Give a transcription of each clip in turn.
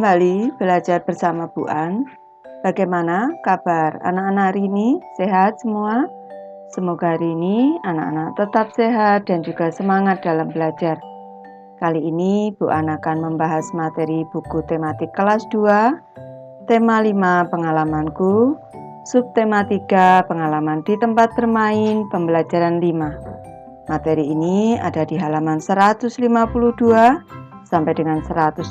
kembali belajar bersama Bu An. Bagaimana kabar anak-anak hari ini? Sehat semua? Semoga hari ini anak-anak tetap sehat dan juga semangat dalam belajar. Kali ini Bu An akan membahas materi buku tematik kelas 2, tema 5 pengalamanku, subtema 3 pengalaman di tempat bermain, pembelajaran 5. Materi ini ada di halaman 152 sampai dengan 159.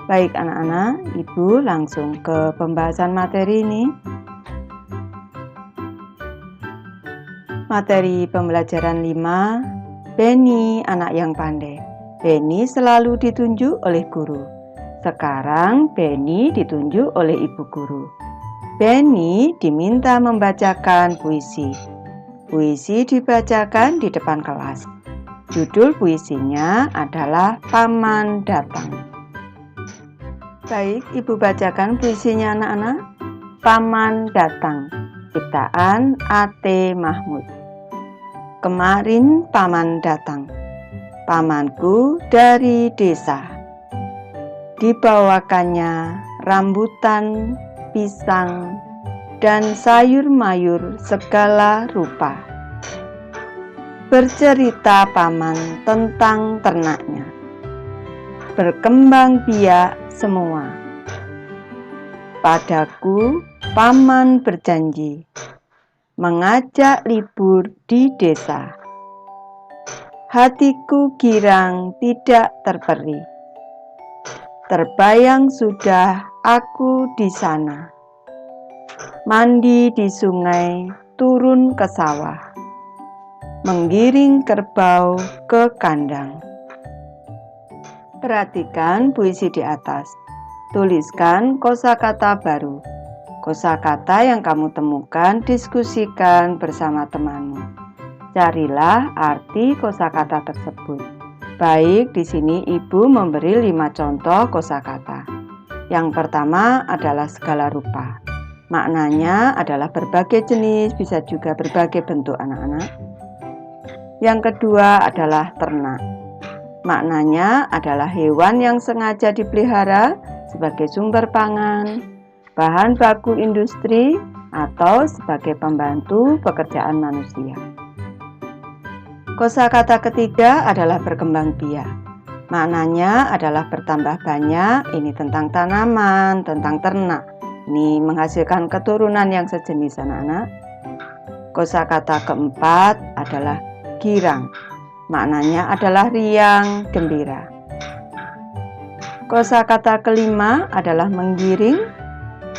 Baik anak-anak, Ibu langsung ke pembahasan materi ini. Materi pembelajaran 5, Benny anak yang pandai. Benny selalu ditunjuk oleh guru. Sekarang Benny ditunjuk oleh ibu guru. Benny diminta membacakan puisi. Puisi dibacakan di depan kelas. Judul puisinya adalah Paman Datang. Baik, Ibu bacakan puisinya anak-anak. Paman Datang, ciptaan A.T. Mahmud. Kemarin paman datang, pamanku dari desa. Dibawakannya rambutan, pisang, dan sayur-mayur segala rupa. Bercerita paman tentang ternaknya. Berkembang biak semua. Padaku paman berjanji mengajak libur di desa. Hatiku girang tidak terperi. Terbayang sudah aku di sana. Mandi di sungai, turun ke sawah. Menggiring kerbau ke kandang. Perhatikan puisi di atas. Tuliskan kosakata baru. Kosakata yang kamu temukan diskusikan bersama temanmu. Carilah arti kosakata tersebut. Baik, di sini Ibu memberi 5 contoh kosakata. Yang pertama adalah segala rupa. Maknanya adalah berbagai jenis, bisa juga berbagai bentuk anak-anak. Yang kedua adalah ternak. Maknanya adalah hewan yang sengaja dipelihara sebagai sumber pangan, bahan baku industri, atau sebagai pembantu pekerjaan manusia. Kosakata ketiga adalah berkembang biak. Maknanya adalah bertambah banyak, ini tentang tanaman, tentang ternak. Ini menghasilkan keturunan yang sejenis anak-anak. Kosakata keempat adalah girang, maknanya adalah riang, gembira. Kosakata kelima adalah menggiring,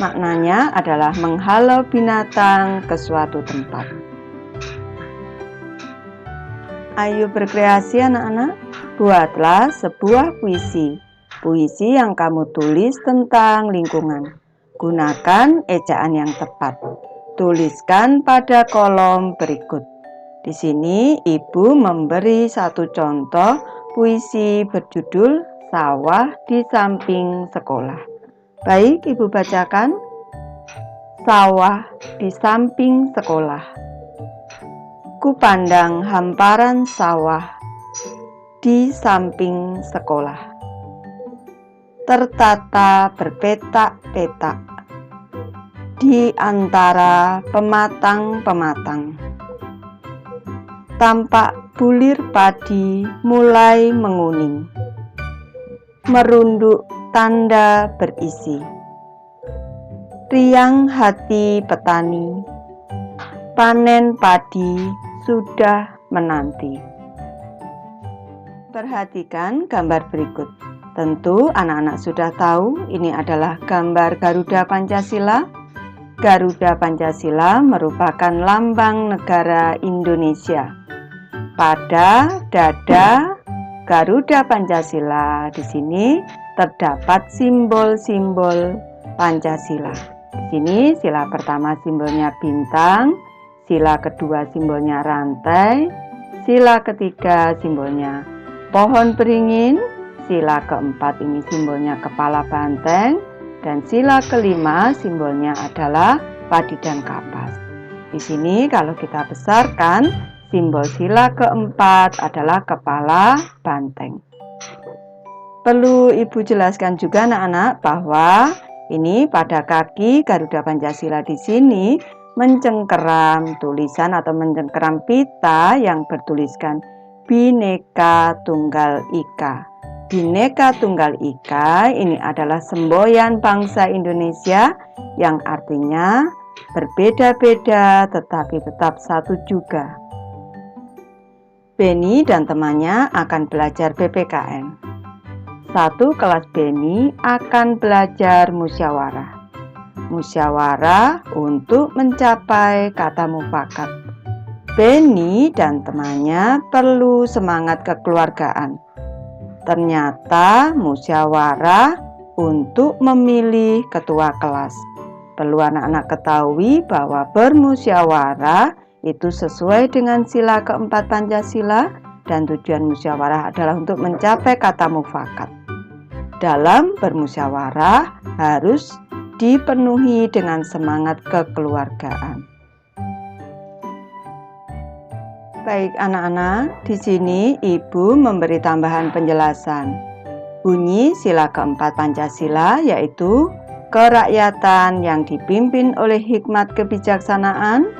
maknanya adalah menghalau binatang ke suatu tempat. Ayo berkreasi anak-anak, buatlah sebuah puisi. Puisi yang kamu tulis tentang lingkungan. Gunakan ejaan yang tepat. Tuliskan pada kolom berikut. Di sini Ibu memberi satu contoh puisi berjudul Sawah di Samping Sekolah. Baik, Ibu bacakan. Sawah di samping sekolah. Kupandang hamparan sawah di samping sekolah. Tertata berpetak-petak di antara pematang-pematang. Tampak bulir padi mulai menguning, merunduk tanda berisi. Riang hati petani, panen padi sudah menanti. Perhatikan gambar berikut. Tentu anak-anak sudah tahu ini adalah gambar Garuda Pancasila. Garuda Pancasila merupakan lambang negara Indonesia. Pada dada Garuda Pancasila di sini terdapat simbol-simbol Pancasila. Di sini sila pertama simbolnya bintang, sila kedua simbolnya rantai, sila ketiga simbolnya pohon beringin, sila keempat ini simbolnya kepala banteng, dan sila kelima simbolnya adalah padi dan kapas. Di sini kalau kita besarkan, simbol sila keempat adalah kepala banteng. Perlu Ibu jelaskan juga anak-anak bahwa ini pada kaki Garuda Pancasila di sini mencengkeram tulisan atau mencengkeram pita yang bertuliskan Bhinneka Tunggal Ika. Bhinneka Tunggal Ika ini adalah semboyan bangsa Indonesia yang artinya berbeda-beda tetapi tetap satu juga. Beni dan temannya akan belajar PPKN. Satu kelas Beni akan belajar musyawarah. Musyawarah untuk mencapai kata mufakat. Beni dan temannya perlu semangat kekeluargaan. Ternyata musyawarah untuk memilih ketua kelas. Perlu anak-anak ketahui bahwa bermusyawarah itu sesuai dengan sila keempat Pancasila dan tujuan musyawarah adalah untuk mencapai kata mufakat. Dalam bermusyawarah harus dipenuhi dengan semangat kekeluargaan. Baik anak-anak, di sini Ibu memberi tambahan penjelasan. Bunyi sila keempat Pancasila yaitu kerakyatan yang dipimpin oleh hikmat kebijaksanaan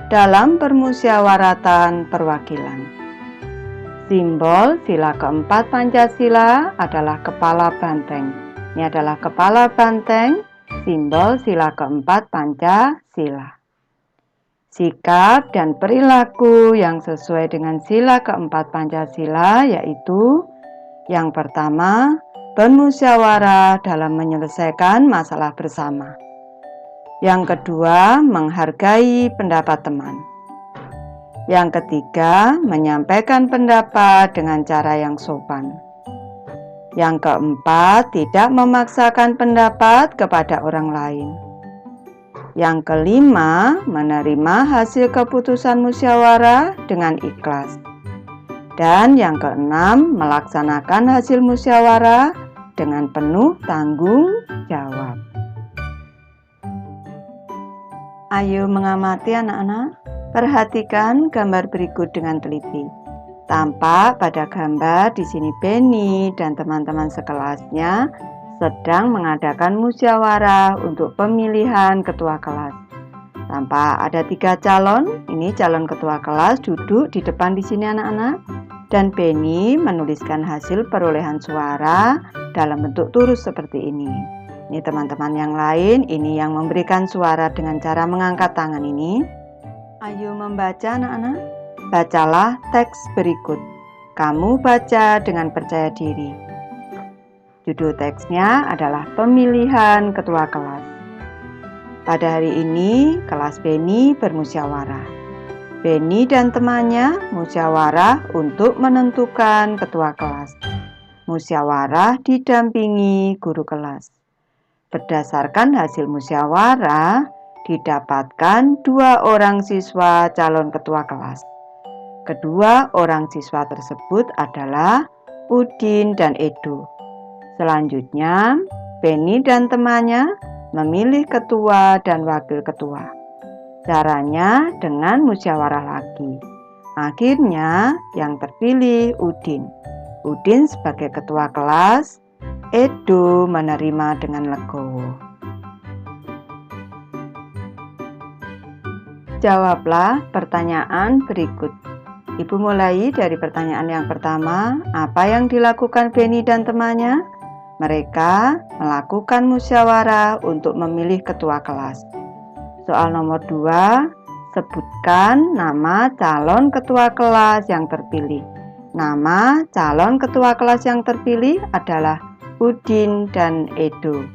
dalam permusyawaratan perwakilan. Simbol sila keempat Pancasila adalah kepala banteng. Ini adalah kepala banteng, simbol sila keempat Pancasila. Sikap dan perilaku yang sesuai dengan sila keempat Pancasila yaitu yang pertama, bermusyawarah dalam menyelesaikan masalah bersama. Yang kedua, menghargai pendapat teman. Yang ketiga, menyampaikan pendapat dengan cara yang sopan. Yang keempat, tidak memaksakan pendapat kepada orang lain. Yang kelima, menerima hasil keputusan musyawarah dengan ikhlas. Dan yang keenam, melaksanakan hasil musyawarah dengan penuh tanggung jawab. Ayo mengamati anak-anak, perhatikan gambar berikut dengan teliti. Tampak pada gambar di sini Beni dan teman-teman sekelasnya sedang mengadakan musyawarah untuk pemilihan ketua kelas. Tampak ada 3 calon, ini calon ketua kelas duduk di depan di sini anak-anak. Dan Beni menuliskan hasil perolehan suara dalam bentuk tulis seperti ini. Ini teman-teman yang lain, ini yang memberikan suara dengan cara mengangkat tangan ini. Ayo membaca anak-anak. Bacalah teks berikut. Kamu baca dengan percaya diri. Judul teksnya adalah pemilihan ketua kelas. Pada hari ini, kelas Beni bermusyawarah. Beni dan temannya musyawarah untuk menentukan ketua kelas. Musyawarah didampingi guru kelas. Berdasarkan hasil musyawarah, didapatkan 2 orang siswa calon ketua kelas. Kedua orang siswa tersebut adalah Udin dan Edo. Selanjutnya, Beni dan temannya memilih ketua dan wakil ketua. Caranya dengan musyawarah lagi. Akhirnya yang terpilih Udin. Udin sebagai ketua kelas, Edo menerima dengan legowo. Jawablah pertanyaan berikut. Ibu mulai dari pertanyaan yang pertama, apa yang dilakukan Beni dan temannya? Mereka melakukan musyawarah untuk memilih ketua kelas. Soal nomor 2, sebutkan nama calon ketua kelas yang terpilih. Nama calon ketua kelas yang terpilih adalah Udin dan Edo.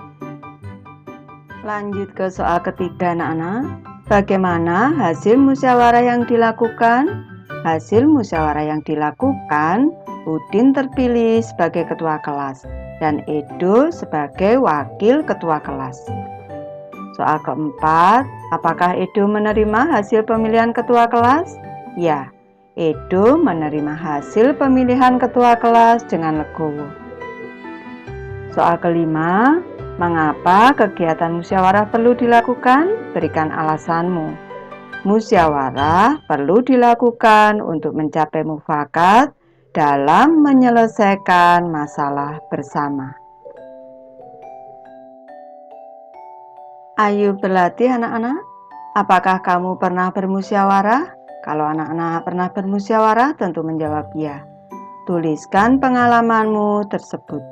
Lanjut ke soal ketiga anak-anak. Bagaimana hasil musyawarah yang dilakukan? Hasil musyawarah yang dilakukan, Udin terpilih sebagai ketua kelas dan Edo sebagai wakil ketua kelas. Soal keempat, apakah Edo menerima hasil pemilihan ketua kelas? Ya, Edo menerima hasil pemilihan ketua kelas dengan legowo. Soal kelima, mengapa kegiatan musyawarah perlu dilakukan? Berikan alasanmu. Musyawarah perlu dilakukan untuk mencapai mufakat dalam menyelesaikan masalah bersama. Ayo berlatih anak-anak. Apakah kamu pernah bermusyawarah? Kalau anak-anak pernah bermusyawarah, tentu menjawab ya. Tuliskan pengalamanmu tersebut.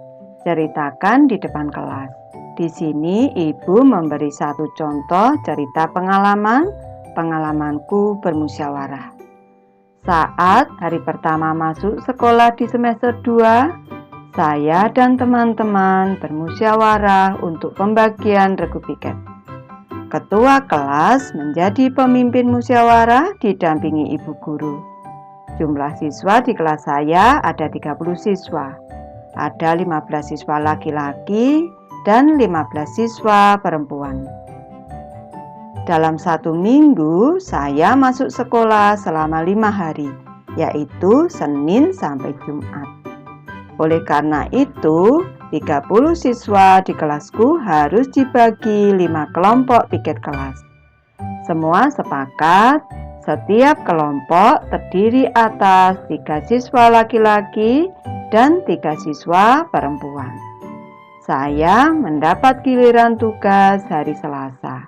Ceritakan di depan kelas. Di sini ibu memberi satu contoh cerita pengalamanku bermusyawarah. Saat hari pertama masuk sekolah di semester 2, saya dan teman-teman bermusyawarah untuk pembagian regu piket. Ketua kelas menjadi pemimpin musyawarah didampingi ibu guru. Jumlah siswa di kelas saya ada 30 siswa. Ada 15 siswa laki-laki dan 15 siswa perempuan. Dalam 1 minggu, saya masuk sekolah selama 5 hari, yaitu Senin sampai Jumat. Oleh karena itu, 30 siswa di kelasku harus dibagi 5 kelompok piket kelas. Semua sepakat, setiap kelompok terdiri atas 3 siswa laki-laki dan 3 siswa perempuan. Saya mendapat giliran tugas hari Selasa.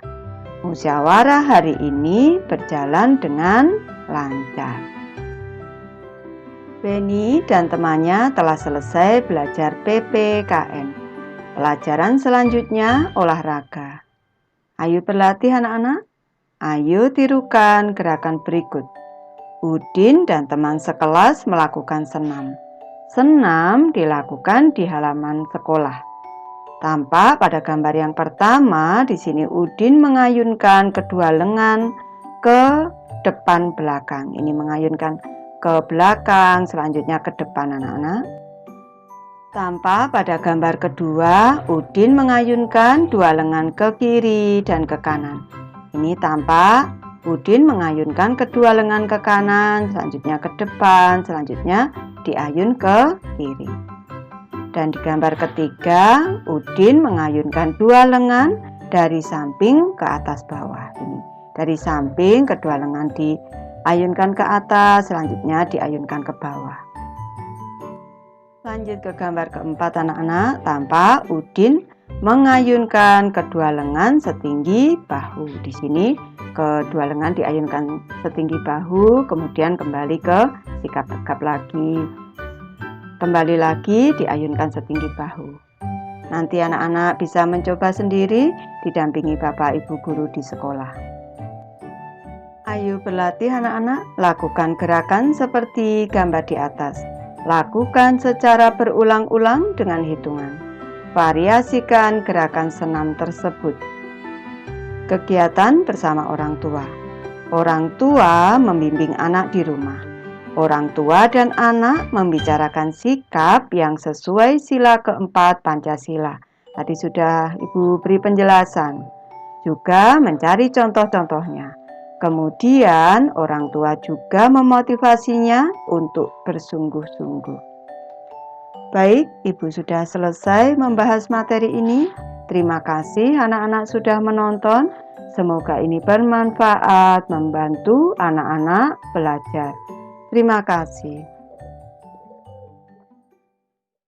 Musyawarah hari ini berjalan dengan lancar. Benny dan temannya telah selesai belajar PPKN. Pelajaran selanjutnya olahraga. Ayo berlatih anak-anak. Ayo tirukan gerakan berikut. Udin dan teman sekelas melakukan senam. Senam dilakukan di halaman sekolah. Tampak pada gambar yang pertama, di sini Udin mengayunkan kedua lengan ke depan belakang. Ini mengayunkan ke belakang, selanjutnya ke depan anak-anak. Tampak pada gambar kedua, Udin mengayunkan dua lengan ke kiri dan ke kanan. Ini tampak Udin mengayunkan kedua lengan ke kanan, selanjutnya ke depan, selanjutnya diayun ke kiri. Dan di gambar ketiga, Udin mengayunkan dua lengan dari samping ke atas bawah. Ini dari samping, kedua lengan diayunkan ke atas, selanjutnya diayunkan ke bawah. Lanjut ke gambar keempat anak-anak, tampak Udin mengayunkan kedua lengan setinggi bahu. Di sini kedua lengan diayunkan setinggi bahu, kemudian kembali ke sikap tegap lagi. Kembali lagi diayunkan setinggi bahu. Nanti anak-anak bisa mencoba sendiri didampingi Bapak Ibu guru di sekolah. Ayo berlatih anak-anak, lakukan gerakan seperti gambar di atas. Lakukan secara berulang-ulang dengan hitungan. Variasikan gerakan senam tersebut. Kegiatan bersama orang tua. Orang tua membimbing anak di rumah. Orang tua dan anak membicarakan sikap yang sesuai sila keempat Pancasila. Tadi sudah Ibu beri penjelasan. Juga mencari contoh-contohnya. Kemudian orang tua juga memotivasinya untuk bersungguh-sungguh. Baik, Ibu sudah selesai membahas materi ini. Terima kasih anak-anak sudah menonton. Semoga ini bermanfaat membantu anak-anak belajar. Terima kasih.